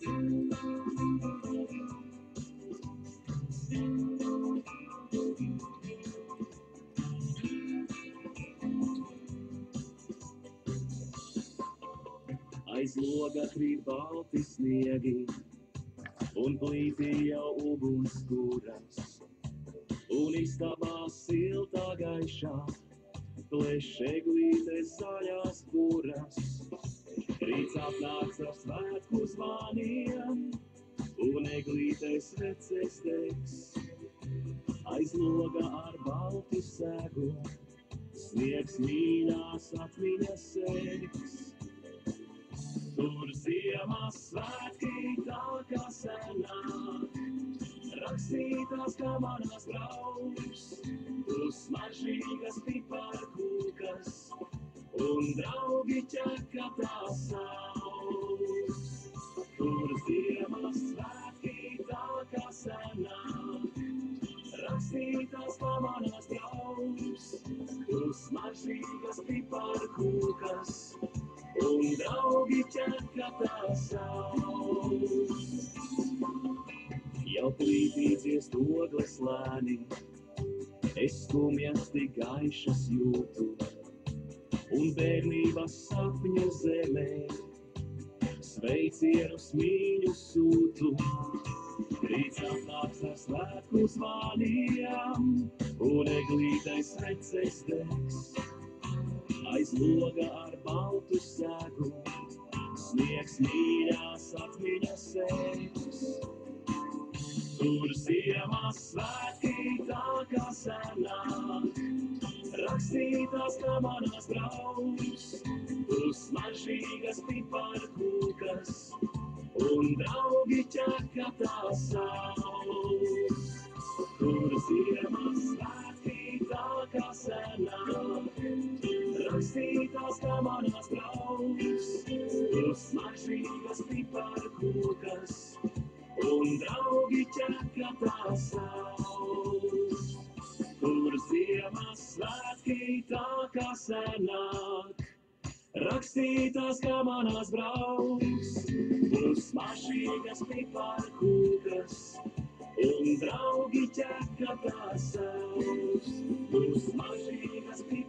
Aiz loga krīt balti sniegi, un plītī jau uguns kuras, un istabā siltā gaišā, pleš eglītes zaļās kuras. Rīts atnāks ar svētku zvaniem, un eglītes veces degs. Aiz loga ar baltu segu, sniegs mīļās atmiņas segs. Tur ziemas svētki tā kā senāk, rakstītās kā manas brauks, tu smaržīgas piparkūkas, un draugi ķeka tās sauks. Tur ziemas svētki tā kā senāk, rakstītās kā manas brauks, tu smaržīgas piparkūkas, un draugi ķeka tās sauks. Jau plītī dziest ogles lēni, es skumjas tik gaišas jūtu, un bērnības sapņu zemē sveicienus mīļu sūtu. Rīts atnāks ar svētku zvaniem, un eglītes veces degs. Aiz loga ar baltu segu, sniegs mīļās atmiņas segs. Tur ziemas svētki tā kā senāk, rakstītās kā manas brauks, tu smaržīgas piparkūkas, un draugi ķeka tās sauks. Tur ziemas svētki tā kā senāk, rakstītās kā manas brauks, tu smaržīgas piparkūkas, un draugi ķeka tās sauks. Tur ziemas svētki tā kā senāk, rakstītās kā manās brauks, tu smaržīgas piparkūkas, un draugi ķeka tās sauks. Tu smaržīgas piparkūkas,